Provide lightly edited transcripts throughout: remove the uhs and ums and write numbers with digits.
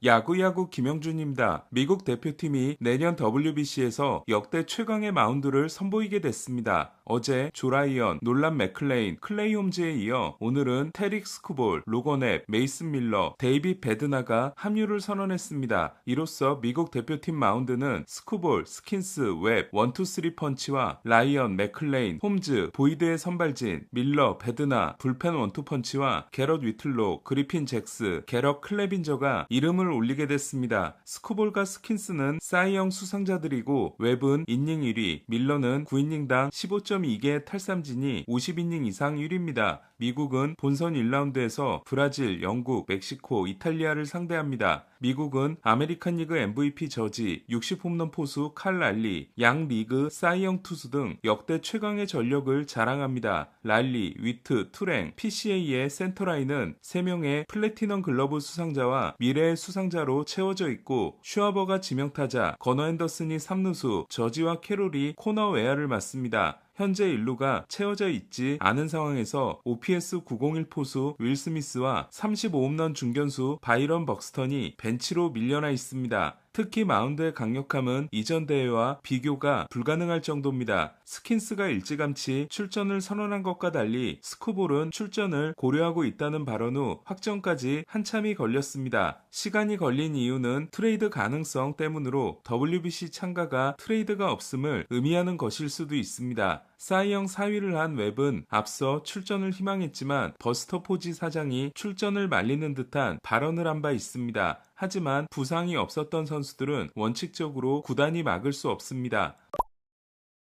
야구야구 김영준입니다. 미국 대표팀이 내년 WBC에서 역대 최강의 마운드를 선보이게 됐습니다. 어제 조라이언, 놀란 맥클레인, 클레이 홈즈에 이어 오늘은 테릭 스쿠볼, 로건 앱, 메이슨 밀러, 데이빗 베드나가 합류를 선언했습니다. 이로써 미국 대표팀 마운드는 스쿠볼, 스킨스, 웹, 1, 2, 3 펀치와 라이언, 맥클레인, 홈즈, 보이드의 선발진, 밀러, 베드나, 불펜 1, 2 펀치와 게럿 위틀로, 그리핀 잭스, 게럿 클레빈저가 이름을 올리게 됐습니다. 스쿠볼과 스킨스는 사이영 수상자들이고 웹은 이닝 1위, 밀러는 9이닝당 15.2개의 탈삼진이 50이닝 이상 1위입니다. 미국은 본선 1라운드에서 브라질, 영국, 멕시코, 이탈리아를 상대합니다. 미국은 아메리칸 리그 MVP 저지, 60홈런 포수 칼 랄리, 양 리그 사이영 투수 등 역대 최강의 전력을 자랑합니다. 랄리, 위트, 투랭, PCA의 센터라인은 3명의 플래티넘 글러브 수상자와 미래의 수상자로 채워져 있고 슈아버가 지명타자, 건어 앤더슨이 3루수, 저지와 캐롤이 코너 외야를 맡습니다. 현재 일루가 채워져 있지 않은 상황에서 OPS 901 포수 윌 스미스와 35홈런 중견수 바이런 벅스턴이 벤치로 밀려나 있습니다. 특히 마운드의 강력함은 이전 대회와 비교가 불가능할 정도입니다. 스킨스가 일찌감치 출전을 선언한 것과 달리 스쿠볼은 출전을 고려하고 있다는 발언 후 확정까지 한참이 걸렸습니다. 시간이 걸린 이유는 트레이드 가능성 때문으로 WBC 참가가 트레이드가 없음을 의미하는 것일 수도 있습니다. 사이영 4위를 한 웹은 앞서 출전을 희망했지만 버스터 포지 사장이 출전을 말리는 듯한 발언을 한 바 있습니다. 하지만 부상이 없었던 선수들은 원칙적으로 구단이 막을 수 없습니다.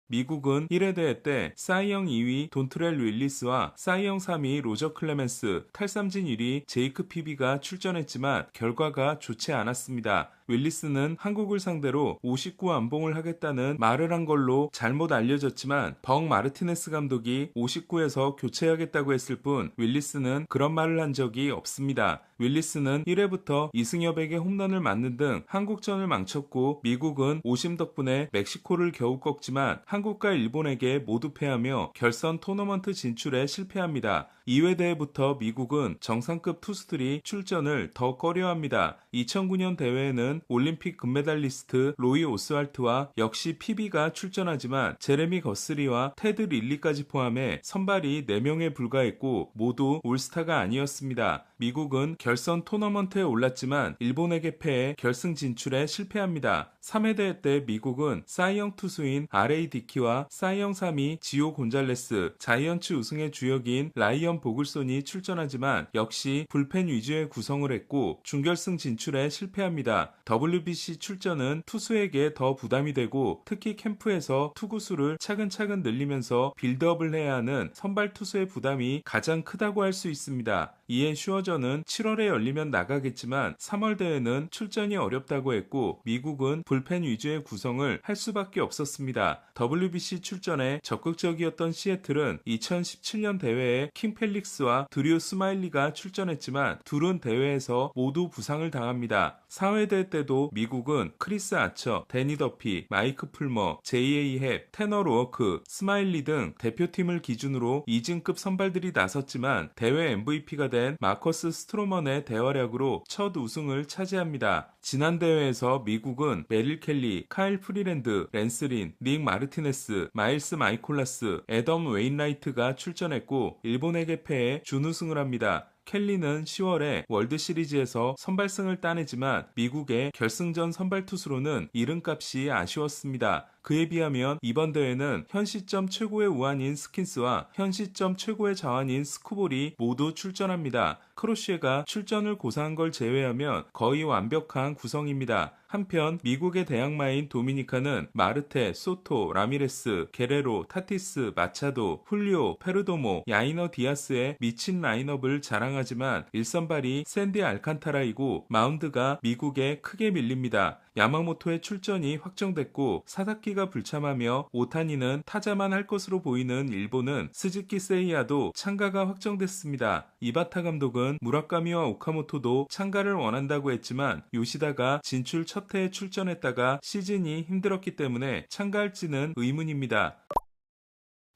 미국은 1회 대회 때 사이영 2위 돈트렐 윌리스와 사이영 3위 로저 클레멘스, 탈삼진 1위 제이크 피비가 출전했지만 결과가 좋지 않았습니다. 윌리스는 한국을 상대로 59 안봉을 하겠다는 말을 한 걸로 잘못 알려졌지만 벅 마르티네스 감독이 59에서 교체하겠다고 했을 뿐 윌리스는 그런 말을 한 적이 없습니다. 윌리스는 1회부터 이승엽에게 홈런을 맞는 등 한국전을 망쳤고 미국은 오심 덕분에 멕시코를 겨우 꺾지만 한국과 일본에게 모두 패하며 결선 토너먼트 진출에 실패합니다. 2회 대회부터 미국은 정상급 투수들이 출전을 더 꺼려합니다. 2009년 대회에는 올림픽 금메달리스트 로이 오스왈트와 역시 피비가 출전하지만 제레미 거스리와 테드 릴리까지 포함해 선발이 4명에 불과했고 모두 올스타가 아니었습니다. 미국은 결선 토너먼트에 올랐지만 일본에게 패해 결승 진출에 실패합니다. 3회 대회 때 미국은 사이영 투수인 R.A. 디키와 사이영 3위 지오 곤잘레스, 자이언츠 우승의 주역인 라이언 보글손이 출전하지만 역시 불펜 위주의 구성을 했고 준결승 진출에 실패합니다. WBC 출전은 투수에게 더 부담이 되고 특히 캠프에서 투구수를 차근차근 늘리면서 빌드업을 해야 하는 선발 투수의 부담이 가장 크다고 할 수 있습니다. 이에 슈어저는 7월에 열리면 나가겠지만 3월 대회는 출전이 어렵다고 했고 미국은 불펜 위주의 구성을 할 수밖에 없었습니다. WBC 출전에 적극적이었던 시애틀은 2017년 대회에 킹 펠릭스와 드류 스마일리가 출전했지만 둘은 대회에서 모두 부상을 당합니다. 4회 대회 때도 미국은 크리스 아처, 데니 더피, 마이크 풀머, J.A. 헵, 테너 로어크, 스마일리 등 대표팀을 기준으로 2진급 선발들이 나섰지만 대회 MVP가 된 마커스 스트로먼의 대활약으로 첫 우승을 차지합니다. 지난 대회에서 미국은 메릴 켈리, 카일 프리랜드, 랜스린, 닉 마르티네스, 마일스 마이콜라스, 애덤 웨인라이트가 출전했고 일본에게 패해 준우승을 합니다. 켈리는 10월에 월드시리즈에서 선발승을 따내지만 미국의 결승전 선발 투수로는 이름값이 아쉬웠습니다. 그에 비하면 이번 대회는 현 시점 최고의 우환인 스킨스와 현 시점 최고의 자완인 스쿠볼이 모두 출전합니다. 크로쉬가 출전을 고사한 걸 제외하면 거의 완벽한 구성입니다. 한편 미국의 대항마인 도미니카는 마르테, 소토, 라미레스, 게레로, 타티스, 마차도, 훌리오, 페르도모, 야이너 디아스의 미친 라인업을 자랑하지만 1선발이 샌디 알칸타라이고 마운드가 미국에 크게 밀립니다. 야마모토의 출전이 확정됐고 사사키가 불참하며 오타니는 타자만 할 것으로 보이는 일본은 스즈키 세이야도 참가가 확정됐습니다. 이바타 감독은 무라카미와 오카모토도 참가를 원한다고 했지만 요시다가 진출 첫 해에 출전했다가 시즌이 힘들었기 때문에 참가할지는 의문입니다.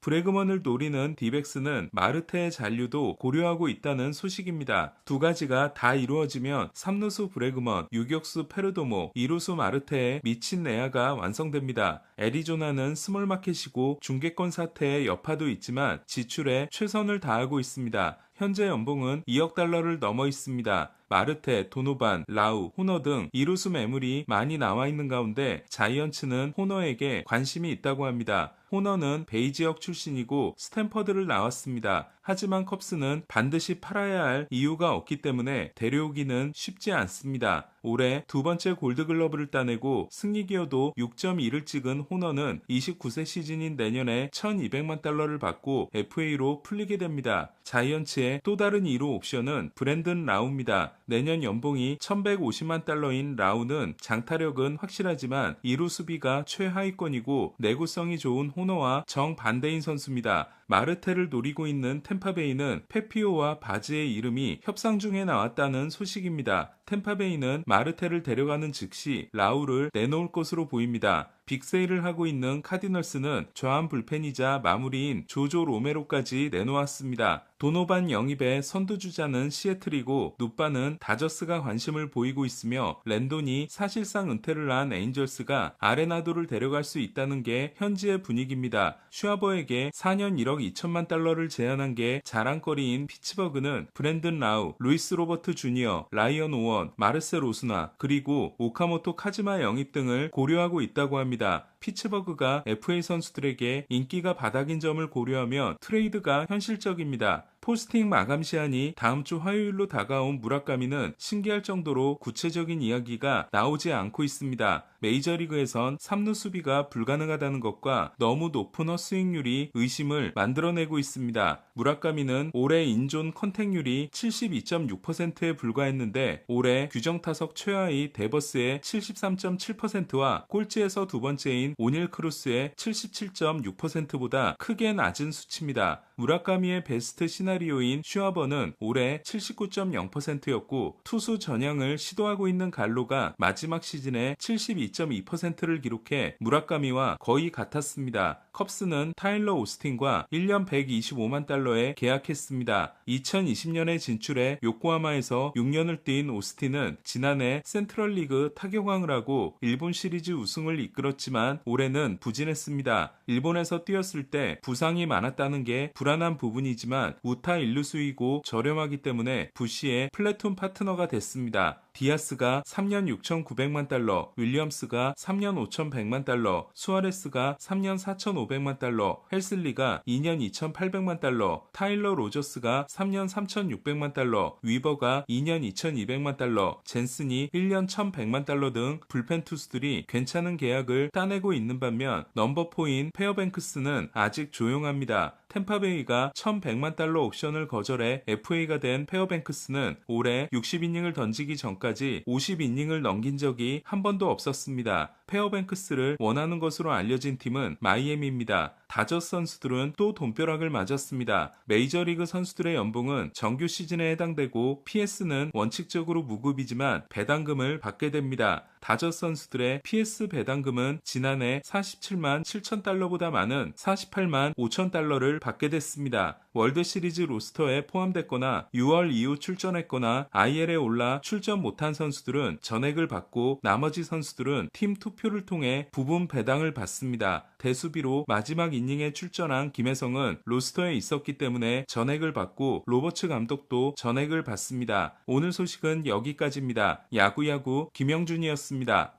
브래그먼을 노리는 디백스는 마르테의 잔류도 고려하고 있다는 소식입니다. 두 가지가 다 이루어지면 3루수 브래그먼, 유격수 페르도모, 2루수 마르테의 미친 내야가 완성됩니다. 애리조나는 스몰마켓이고 중계권 사태의 여파도 있지만 지출에 최선을 다하고 있습니다. 현재 연봉은 2억 달러를 넘어 있습니다. 마르테, 도노반, 라우, 호너 등 이루수 매물이 많이 나와 있는 가운데 자이언츠는 호너에게 관심이 있다고 합니다. 호너는 베이 지역 출신이고 스탠퍼드를 나왔습니다. 하지만 컵스는 반드시 팔아야 할 이유가 없기 때문에 데려오기는 쉽지 않습니다. 올해 두 번째 골드글러브를 따내고 승리기여도 6.2를 찍은 호너는 29세 시즌인 내년에 1200만 달러를 받고 FA로 풀리게 됩니다. 자이언츠의 또 다른 2루 옵션은 브랜든 라우입니다. 내년 연봉이 1150만 달러인 라우는 장타력은 확실하지만 2루 수비가 최하위권이고 내구성이 좋은 호너와 정반대인 선수입니다. 마르테를 노리고 있는 템파베이는 페피오와 바즈의 이름이 협상 중에 나왔다는 소식입니다. 템파베이는 마르테를 데려가는 즉시 라우를 내놓을 것으로 보입니다. 빅세일을 하고 있는 카디널스는 좌완 불펜이자 마무리인 조조 로메로까지 내놓았습니다. 도노반 영입의 선두주자는 시애틀이고 누빠는 다저스가 관심을 보이고 있으며 랜돈이 사실상 은퇴를 한 에인절스가 아레나도를 데려갈 수 있다는 게 현지의 분위기입니다. 슈아버에게 4년 1억 2천만 달러를 제안한 게 자랑거리인 피츠버그는 브랜든 라우, 루이스 로버트 주니어, 라이언 오원, 마르셀 오스나 그리고 오카모토 카즈마 영입 등을 고려하고 있다고 합니다. 피츠버그가 FA 선수들에게 인기가 바닥인 점을 고려하면 트레이드가 현실적입니다. 포스팅 마감 시한이 다음 주 화요일로 다가온 무라카미는 신기할 정도로 구체적인 이야기가 나오지 않고 있습니다. 메이저리그에선 3루 수비가 불가능하다는 것과 너무 높은 헛스윙률이 의심을 만들어내고 있습니다. 무라카미는 올해 인존 컨택률이 72.6%에 불과했는데 올해 규정 타석 최하위 데버스의 73.7%와 꼴찌에서 두 번째인 오닐 크루스의 77.6%보다 크게 낮은 수치입니다. 무라카미의 베스트 시나리오인 슈아버는 올해 79.0%였고 투수 전향을 시도하고 있는 갈로가 마지막 시즌에 72.2%를 기록해 무라카미와 거의 같았습니다. 컵스는 타일러 오스틴과 1년 125만 달러에 계약했습니다. 2020년에 진출해 요코하마에서 6년을 뛴 오스틴은 지난해 센트럴리그 타격왕을 하고 일본 시리즈 우승을 이끌었지만 올해는 부진했습니다. 일본에서 뛰었을 때 부상이 많았다는 게 불안한 부분이지만 우타 일루수이고 저렴하기 때문에 부시의 플래툰 파트너가 됐습니다. 디아스가 3년 6,900만 달러, 윌리엄스가 3년 5,100만 달러, 수아레스가 3년 4,500만 달러, 헬슬리가 2년 2,800만 달러, 타일러 로저스가 3년 3,600만 달러, 위버가 2년 2,200만 달러, 젠슨이 1년 1,100만 달러 등 불펜 투수들이 괜찮은 계약을 따내고 있는 반면 넘버4인 페어뱅크스는 아직 조용합니다. 템파베이가 1,100만 달러 옵션을 거절해 FA가 된 페어뱅크스는 올해 60이닝을 던지기 전까지 50이닝을 넘긴 적이 한 번도 없었습니다. 페어뱅크스를 원하는 것으로 알려진 팀은 마이애미입니다. 다저스 선수들은 또 돈벼락을 맞았습니다. 메이저리그 선수들의 연봉은 정규 시즌에 해당되고 PS는 원칙적으로 무급이지만 배당금을 받게 됩니다. 다저스 선수들의 PS 배당금은 지난해 47만 7천 달러보다 많은 48만 5천 달러를 받게 됐습니다. 월드시리즈 로스터에 포함됐거나 6월 이후 출전했거나 IL에 올라 출전 못한 선수들은 전액을 받고 나머지 선수들은 팀 투표를 통해 부분 배당을 받습니다. 대수비로 마지막 이닝에 출전한 김혜성은 로스터에 있었기 때문에 전액을 받고 로버츠 감독도 전액을 받습니다. 오늘 소식은 여기까지입니다. 야구야구 김영준이었습니다.